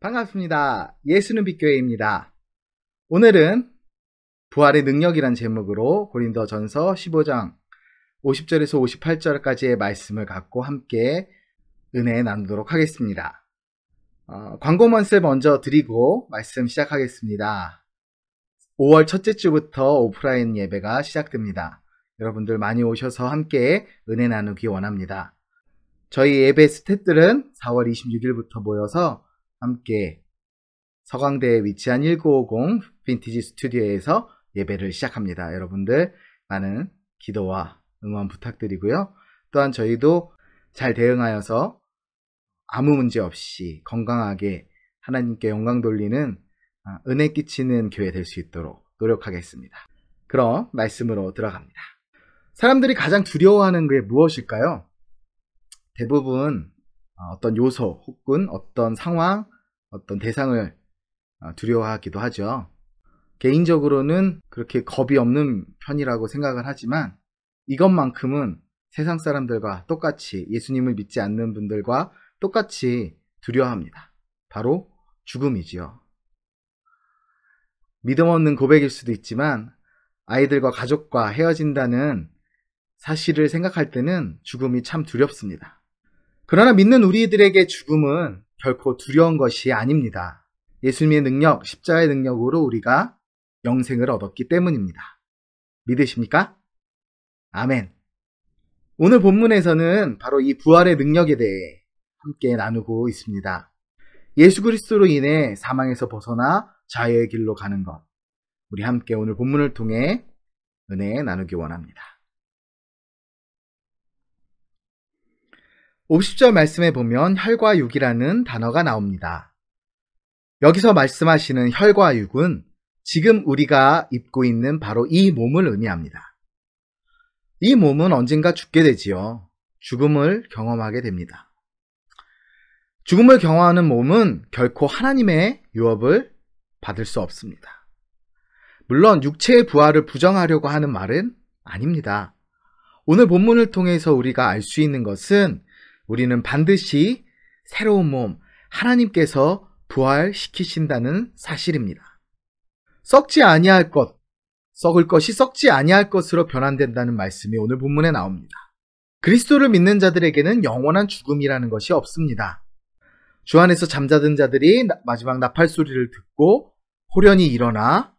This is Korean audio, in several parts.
반갑습니다. 예수는 빛교회입니다. 오늘은 부활의 능력이란 제목으로 고린도전서 15장 50절에서 58절까지의 말씀을 갖고 함께 은혜 나누도록 하겠습니다. 광고먼스 먼저 드리고 말씀 시작하겠습니다. 5월 첫째 주부터 오프라인 예배가 시작됩니다. 여러분들 많이 오셔서 함께 은혜 나누기 원합니다. 저희 예배 스태프들은 4월 26일부터 모여서 함께 서강대에 위치한 1950 빈티지 스튜디오에서 예배를 시작합니다. 여러분들 많은 기도와 응원 부탁드리고요. 또한 저희도 잘 대응하여서 아무 문제 없이 건강하게 하나님께 영광 돌리는 은혜 끼치는 교회 될 수 있도록 노력하겠습니다. 그럼 말씀으로 들어갑니다. 사람들이 가장 두려워하는 게 무엇일까요? 대부분 어떤 요소 혹은 어떤 상황, 어떤 대상을 두려워하기도 하죠. 개인적으로는 그렇게 겁이 없는 편이라고 생각을 하지만 이것만큼은 세상 사람들과 똑같이 예수님을 믿지 않는 분들과 똑같이 두려워합니다. 바로 죽음이지요. 믿음 없는 고백일 수도 있지만 아이들과 가족과 헤어진다는 사실을 생각할 때는 죽음이 참 두렵습니다. 그러나 믿는 우리들에게 죽음은 결코 두려운 것이 아닙니다. 예수님의 능력, 십자가의 능력으로 우리가 영생을 얻었기 때문입니다. 믿으십니까? 아멘. 오늘 본문에서는 바로 이 부활의 능력에 대해 함께 나누고 있습니다. 예수 그리스도로 인해 사망에서 벗어나 자유의 길로 가는 것. 우리 함께 오늘 본문을 통해 은혜 나누기 원합니다. 50절 말씀에 보면 혈과 육이라는 단어가 나옵니다. 여기서 말씀하시는 혈과 육은 지금 우리가 입고 있는 바로 이 몸을 의미합니다. 이 몸은 언젠가 죽게 되지요. 죽음을 경험하게 됩니다. 죽음을 경험하는 몸은 결코 하나님의 유업을 받을 수 없습니다. 물론 육체의 부활을 부정하려고 하는 말은 아닙니다. 오늘 본문을 통해서 우리가 알 수 있는 것은 우리는 반드시 새로운 몸, 하나님께서 부활시키신다는 사실입니다. 썩지 아니할 것, 썩을 것이 썩지 아니할 것으로 변환된다는 말씀이 오늘 본문에 나옵니다. 그리스도를 믿는 자들에게는 영원한 죽음이라는 것이 없습니다. 주 안에서 잠자던 자들이 마지막 나팔 소리를 듣고 호련히 일어나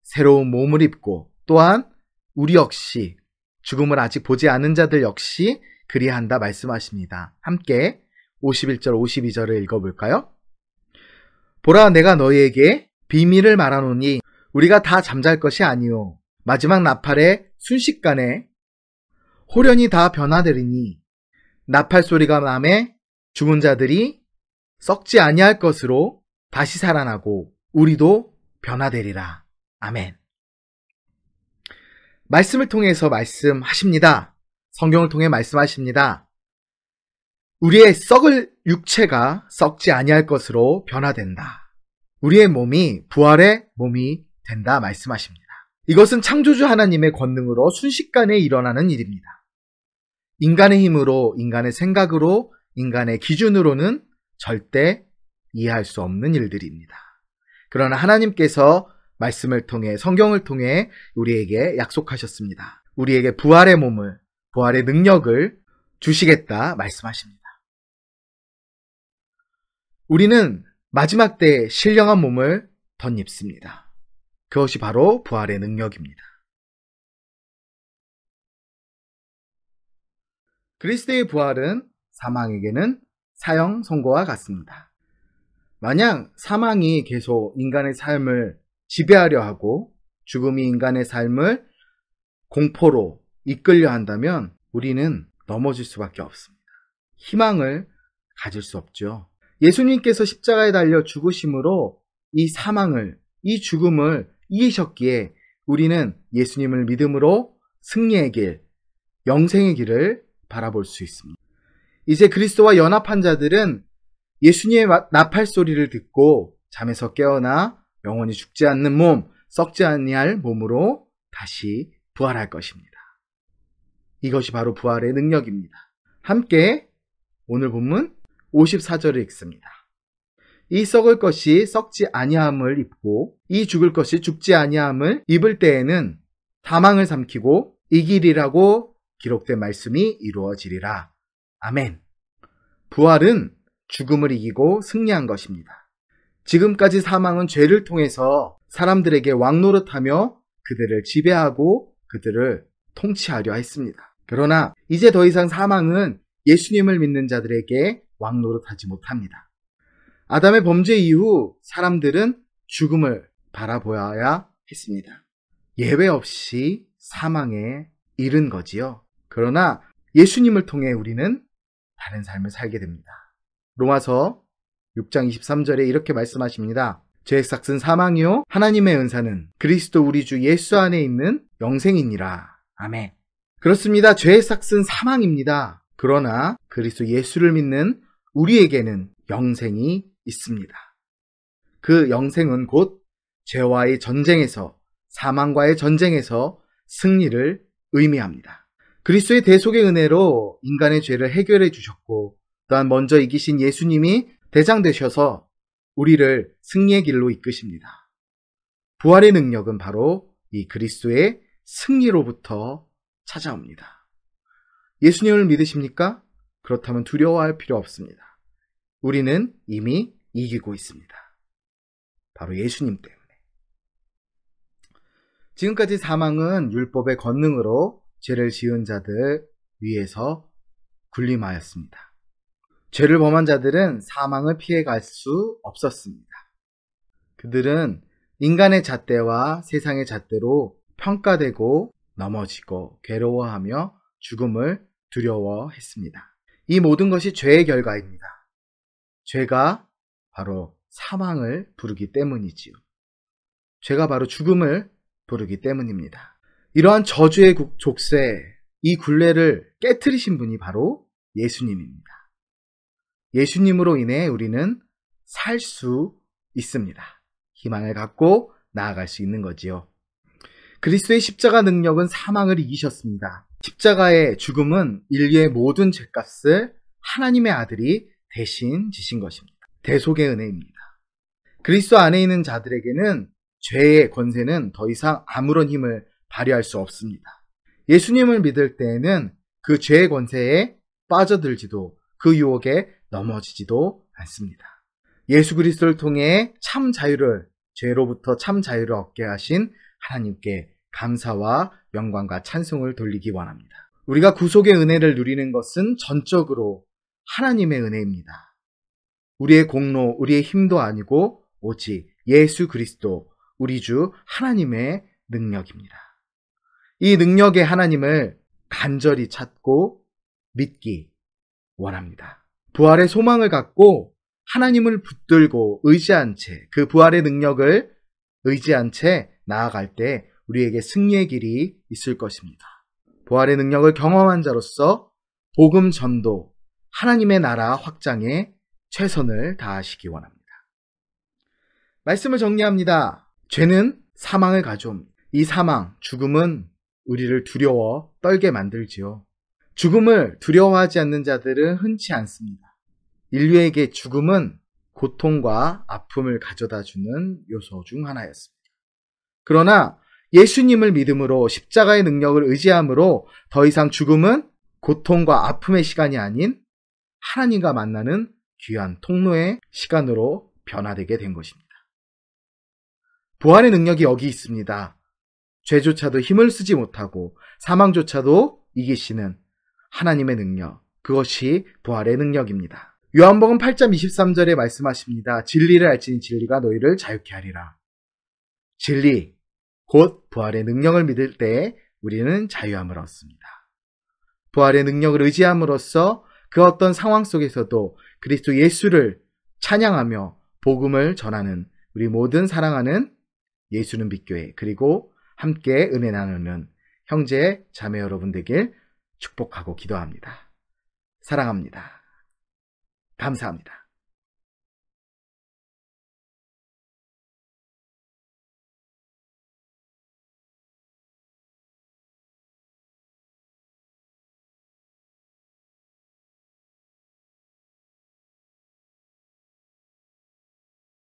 새로운 몸을 입고 또한 우리 역시 죽음을 아직 보지 않은 자들 역시 그리한다 말씀하십니다. 함께 51절 52절을 읽어볼까요? 보라 내가 너희에게 비밀을 말하노니 우리가 다 잠잘 것이 아니요 마지막 나팔의 순식간에 호련히 다 변화되리니 나팔 소리가 나매 죽은 자들이 썩지 아니할 것으로 다시 살아나고 우리도 변화되리라. 아멘. 말씀을 통해서 말씀하십니다. 성경을 통해 말씀하십니다. 우리의 썩을 육체가 썩지 아니할 것으로 변화된다. 우리의 몸이 부활의 몸이 된다 말씀하십니다. 이것은 창조주 하나님의 권능으로 순식간에 일어나는 일입니다. 인간의 힘으로, 인간의 생각으로, 인간의 기준으로는 절대 이해할 수 없는 일들입니다. 그러나 하나님께서 말씀을 통해 성경을 통해 우리에게 약속하셨습니다. 우리에게 부활의 몸을, 부활의 능력을 주시겠다 말씀하십니다. 우리는 마지막 때에 신령한 몸을 덧입습니다. 그것이 바로 부활의 능력입니다. 그리스도의 부활은 사망에게는 사형 선고와 같습니다. 만약 사망이 계속 인간의 삶을 지배하려 하고 죽음이 인간의 삶을 공포로 이끌려 한다면 우리는 넘어질 수밖에 없습니다. 희망을 가질 수 없죠. 예수님께서 십자가에 달려 죽으심으로 이 사망을, 이 죽음을 이기셨기에 우리는 예수님을 믿음으로 승리의 길, 영생의 길을 바라볼 수 있습니다. 이제 그리스도와 연합한 자들은 예수님의 나팔 소리를 듣고 잠에서 깨어나 영원히 죽지 않는 몸, 썩지 아니할 몸으로 다시 부활할 것입니다. 이것이 바로 부활의 능력입니다. 함께 오늘 본문 54절을 읽습니다. 이 썩을 것이 썩지 아니함을 입고 이 죽을 것이 죽지 아니함을 입을 때에는 사망을 삼키고 이기리라고 기록된 말씀이 이루어지리라. 아멘. 부활은 죽음을 이기고 승리한 것입니다. 지금까지 사망은 죄를 통해서 사람들에게 왕노릇하며 그들을 지배하고 그들을 통치하려 했습니다. 그러나 이제 더 이상 사망은 예수님을 믿는 자들에게 왕노릇하지 못합니다. 아담의 범죄 이후 사람들은 죽음을 바라보아야 했습니다. 예외 없이 사망에 이른 거지요. 그러나 예수님을 통해 우리는 다른 삶을 살게 됩니다. 로마서 6장 23절에 이렇게 말씀하십니다. 죄의 삭은 사망이요 하나님의 은사는 그리스도 우리 주 예수 안에 있는 영생이니라. 아멘. 그렇습니다. 죄의 삭은 사망입니다. 그러나 그리스도 예수를 믿는 우리에게는 영생이 있습니다. 그 영생은 곧 죄와의 전쟁에서, 사망과의 전쟁에서 승리를 의미합니다. 그리스도의 대속의 은혜로 인간의 죄를 해결해 주셨고, 또한 먼저 이기신 예수님이 대장 되셔서 우리를 승리의 길로 이끄십니다. 부활의 능력은 바로 이 그리스도의 승리로부터 찾아옵니다. 예수님을 믿으십니까? 그렇다면 두려워할 필요 없습니다. 우리는 이미 이기고 있습니다. 바로 예수님 때문에. 지금까지 사망은 율법의 권능으로 죄를 지은 자들 위에서 군림하였습니다. 죄를 범한 자들은 사망을 피해갈 수 없었습니다. 그들은 인간의 잣대와 세상의 잣대로 평가되고 넘어지고 괴로워하며 죽음을 두려워했습니다. 이 모든 것이 죄의 결과입니다. 죄가 바로 사망을 부르기 때문이지요. 죄가 바로 죽음을 부르기 때문입니다. 이러한 저주의 족쇄, 이 굴레를 깨트리신 분이 바로 예수님입니다. 예수님으로 인해 우리는 살 수 있습니다. 희망을 갖고 나아갈 수 있는 거지요. 그리스도의 십자가 능력은 사망을 이기셨습니다. 십자가의 죽음은 인류의 모든 죄값을 하나님의 아들이 대신 지신 것입니다. 대속의 은혜입니다. 그리스도 안에 있는 자들에게는 죄의 권세는 더 이상 아무런 힘을 발휘할 수 없습니다. 예수님을 믿을 때에는 그 죄의 권세에 빠져들지도 그 유혹에 넘어지지도 않습니다. 예수 그리스도를 통해 참 자유를, 죄로부터 참 자유를 얻게 하신 하나님께 감사와 영광과 찬송을 돌리기 원합니다. 우리가 구속의 은혜를 누리는 것은 전적으로 하나님의 은혜입니다. 우리의 공로, 우리의 힘도 아니고 오직 예수 그리스도, 우리 주 하나님의 능력입니다. 이 능력의 하나님을 간절히 찾고 믿기 원합니다. 부활의 소망을 갖고 하나님을 붙들고 의지한 채, 그 부활의 능력을 의지한 채 나아갈 때 우리에게 승리의 길이 있을 것입니다. 부활의 능력을 경험한 자로서 복음 전도, 하나님의 나라 확장에 최선을 다하시기 원합니다. 말씀을 정리합니다. 죄는 사망을 가져옵니다. 이 사망, 죽음은 우리를 두려워 떨게 만들지요. 죽음을 두려워하지 않는 자들은 흔치 않습니다. 인류에게 죽음은 고통과 아픔을 가져다주는 요소 중 하나였습니다. 그러나 예수님을 믿음으로 십자가의 능력을 의지함으로 더 이상 죽음은 고통과 아픔의 시간이 아닌 하나님과 만나는 귀한 통로의 시간으로 변화되게 된 것입니다. 부활의 능력이 여기 있습니다. 죄조차도 힘을 쓰지 못하고 사망조차도 이기시는 하나님의 능력, 그것이 부활의 능력입니다. 요한복음 8장 23절에 말씀하십니다. 진리를 알지니 진리가 너희를 자유케 하리라. 진리, 곧 부활의 능력을 믿을 때 우리는 자유함을 얻습니다. 부활의 능력을 의지함으로써 그 어떤 상황 속에서도 그리스도 예수를 찬양하며 복음을 전하는 우리 모든 사랑하는 예수는 빛교회, 그리고 함께 은혜 나누는 형제 자매 여러분 되길 축복하고 기도합니다. 사랑합니다. 감사합니다.